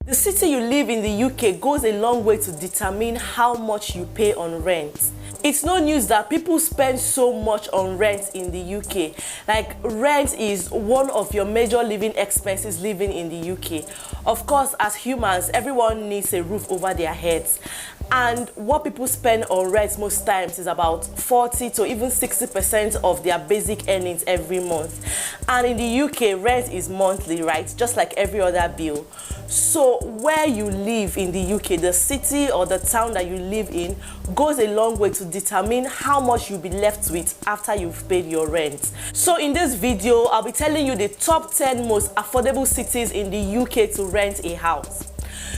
The city you live in the UK goes a long way to determine how much you pay on rent. It's no news that people spend so much on rent in the UK. Like, rent is one of your major living expenses living in the UK. Of course, as humans, everyone needs a roof over their heads. And what people spend on rent most times is about 40 to even 60% of their basic earnings every month. And in the UK, rent is monthly, right? Just like every other bill. So where you live in the UK, the city or the town that you live in, goes a long way to determine how much you'll be left with after you've paid your rent. So in this video, I'll be telling you the top 10 most affordable cities in the UK to rent a house.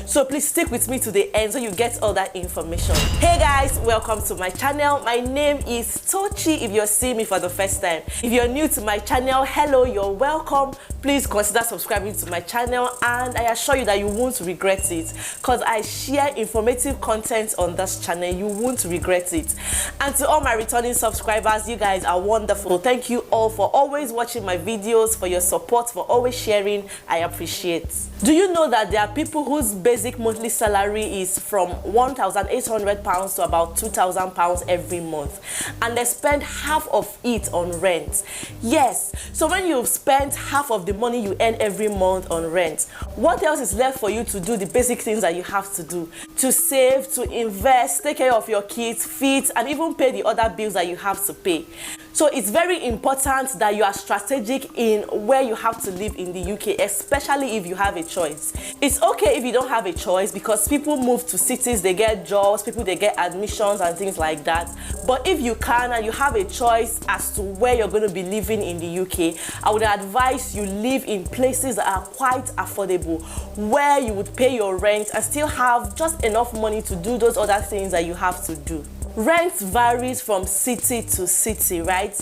So please stick with me to the end so you get all that information. Hey guys, welcome to my channel. My name is Tochi if you're seeing me for the first time. If you're new to my channel, hello, you're welcome. Please consider subscribing to my channel, and I assure you that you won't regret it because I share informative content on this channel. You won't regret it. And to all my returning subscribers, you guys are wonderful. Thank you all for always watching my videos, for your support, for always sharing. I appreciate. Do you know that there are people whose basic monthly salary is from £1,800 to about £2,000 every month, and they spend half of it on rent? Yes, so when you've spent half of the money you earn every month on rent, what else is left for you to do the basic things that you have to do? To save, to invest, take care of your kids, feed, and even pay the other bills that you have to pay. So it's very important that you are strategic in where you have to live in the UK, especially if you have a choice. It's okay if you don't have a choice, because people move to cities, they get jobs, they get admissions and things like that. But if you can and you have a choice as to where you're going to be living in the UK, I would advise you live in places that are quite affordable, where you would pay your rent and still have just enough money to do those other things that you have to do. Rent varies from city to city, right?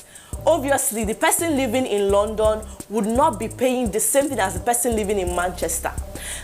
Obviously, the person living in London would not be paying the same thing as the person living in Manchester.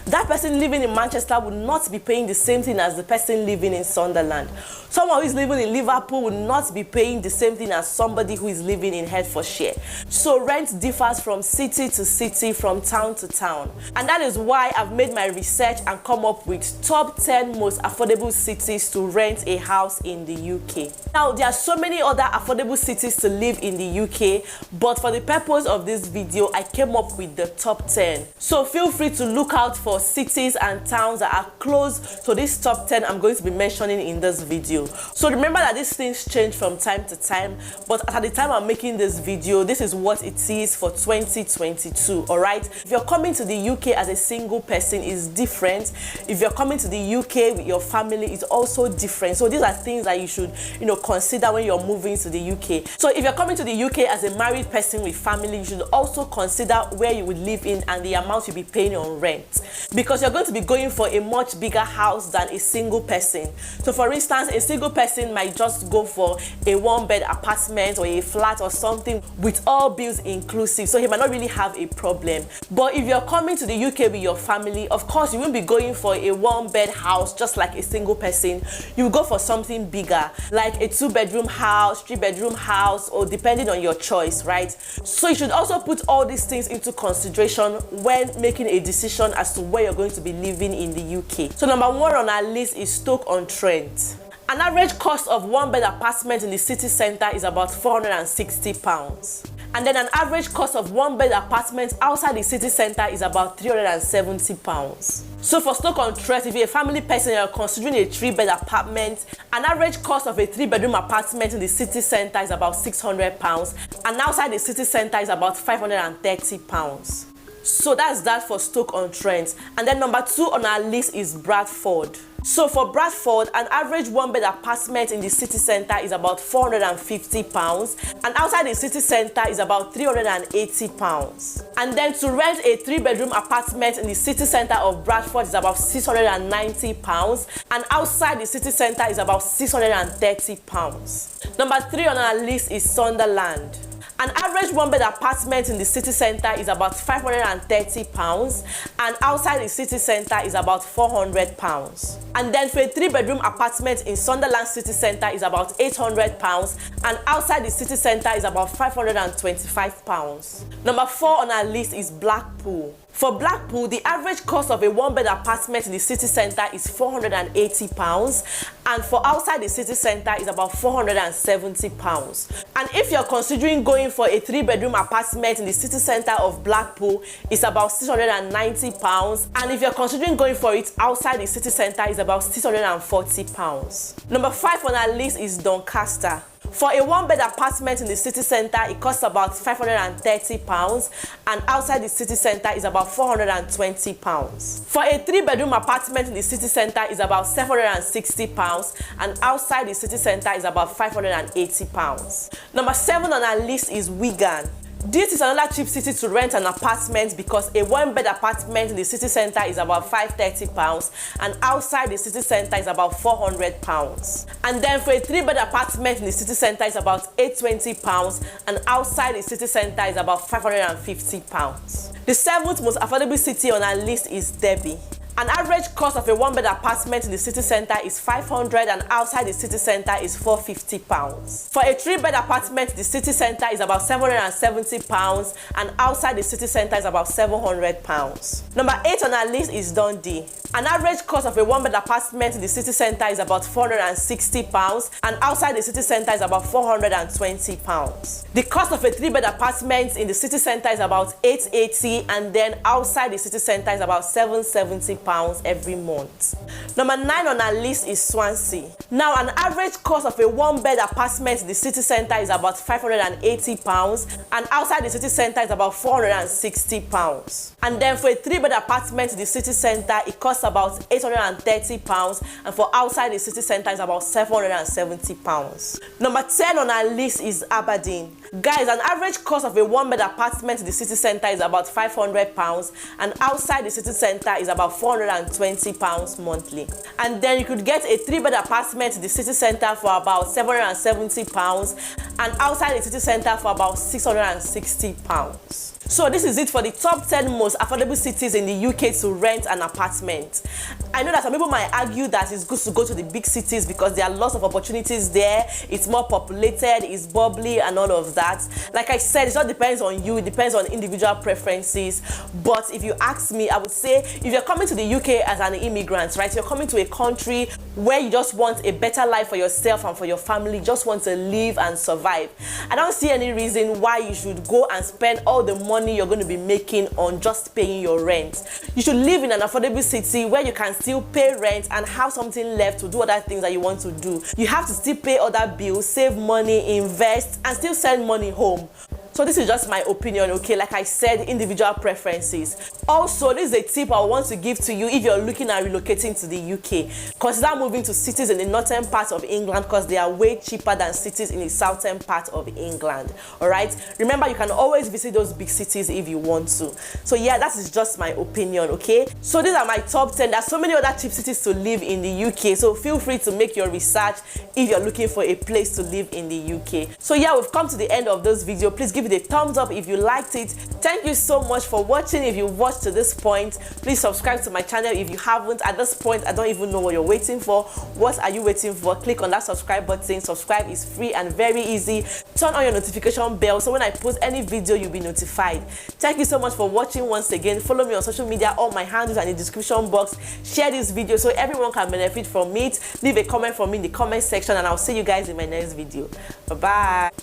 That person living in Manchester would not be paying the same thing as the person living in Sunderland. Someone who is living in Liverpool would not be paying the same thing as somebody who is living in Hertfordshire. So rent differs from city to city, from town to town. And that is why I've made my research and come up with top 10 most affordable cities to rent a house in the UK. Now, there are so many other affordable cities to live in the UK, but for the purpose of this video, I came up with the top 10. So feel free to look out for cities and towns that are close to this top 10 I'm going to be mentioning in this video. So remember that these things change from time to time, but at the time I'm making this video, this is what it is for 2022. all right? If you're coming to the UK as a single person, it's different. If you're coming to the UK with your family, it's also different. So these are things that you should, consider when you're moving to the UK. So if you're coming to the UK as a married person with family, you should also consider where you would live in and the amount you'll be paying on rent, because you're going to be going for a much bigger house than a single person. So for instance, a single person might just go for a one-bed apartment or a flat or something with all bills inclusive, so he might not really have a problem. But if you're coming to the UK with your family, of course you won't be going for a one-bed house just like a single person. You will go for something bigger, like a 2-bedroom house, 3-bedroom house, or depending on your choice, right? So you should also put all these things into consideration when making a decision as to where you're going to be living in the UK. So number 1 on our list is Stoke-on-Trent. An average cost of one-bed apartment in the city centre is about £460. And then an average cost of one-bed apartment outside the city centre is about £370. So for Stoke-on-Trent, if you're a family person, you're considering a 3-bed apartment, an average cost of a 3-bedroom apartment in the city centre is about £600, and outside the city centre is about £530. So that's that for Stoke-on-Trent. And then number 2 on our list is Bradford. So for Bradford, an average one-bed apartment in the city centre is about £450, and outside the city centre is about £380. And then to rent a 3-bedroom apartment in the city centre of Bradford is about £690, and outside the city centre is about £630. Number 3 on our list is Sunderland. An average one-bed apartment in the city centre is about £530, and outside the city centre is about £400. And then for a 3-bedroom apartment in Sunderland city centre is about £800, and outside the city centre is about £525. Number 4 on our list is Blackpool. For Blackpool, the average cost of a one-bed apartment in the city centre is £480, and for outside the city centre is about £470. And if you're considering going for a 3-bedroom apartment in the city centre of Blackpool, it's about £690, and if you're considering going for it outside the city centre, it's about £640. Number 5 on our list is Doncaster. For a one-bed apartment in the city centre, it costs about £530, and outside the city centre is about £420. For a 3-bedroom apartment in the city centre is about £760, and outside the city centre is about £580. Number 7 on our list is Wigan. This is another cheap city to rent an apartment because a one-bed apartment in the city centre is about £530, and outside the city centre is about £400. And then for a 3-bed apartment in the city centre is about £820, and outside the city centre is about £550. The 7th most affordable city on our list is Derby. An average cost of a one-bed apartment in the city centre is £500, and outside the city centre is £450. For a 3-bed apartment in the city centre is about £770, and outside the city centre is about £700. Number 8 on our list is Dundee. An average cost of a one-bed apartment in the city centre is about £460, and outside the city centre is about £420. The cost of a 3-bed apartment in the city centre is about £880, and then outside the city centre is about £770 every month. Number 9 on our list is Swansea. Now, an average cost of a one-bed apartment in the city centre is about £580, and outside the city centre is about £460. And then for a 3-bed apartment in the city centre, it costs about £830, and for outside the city centre is about £770. Number 10 on our list is Aberdeen. Guys, an average cost of a one-bed apartment in the city centre is about £500, and outside the city centre is about £420 monthly. And then you could get a 3-bed apartment in the city centre for about £770, and outside the city centre for about £660. So this is it for the top 10 most affordable cities in the UK to rent an apartment. I know that some people might argue that it's good to go to the big cities because there are lots of opportunities there, it's more populated, it's bubbly and all of that. Like I said, it all depends on you, it depends on individual preferences. But if you ask me, I would say if you're coming to the UK as an immigrant, right, you're coming to a country where you just want a better life for yourself and for your family, just want to live and survive, I don't see any reason why you should go and spend all the money you're going to be making on just paying your rent. You should live in an affordable city where you can still pay rent and have something left to do other things that you want to do. You have to still pay other bills, save money, invest, and still send money home. So this is just my opinion, okay? Like I said, individual preferences. Also, this is a tip I want to give to you if you're looking at relocating to the UK. Consider moving to cities in the northern part of England because they are way cheaper than cities in the southern part of England, all right? Remember, you can always visit those big cities if you want to. So yeah, that is just my opinion, okay? So these are my top 10. There's so many other cheap cities to live in the UK, so feel free to make your research if you're looking for a place to live in the UK. So yeah, we've come to the end of this video. Please give it a thumbs up if you liked it. Thank you so much for watching. If you've watched to this point, please subscribe to my channel if you haven't. At this point, I don't even know what you're waiting for. What are you waiting for? Click on that subscribe button. Subscribe is free and very easy. Turn on your notification bell so when I post any video, you'll be notified. Thank you so much for watching once again. Follow me on social media. All my handles are in the description box. Share this video so everyone can benefit from it. Leave a comment for me in the comment section, and I'll see you guys in my next video. Bye-bye.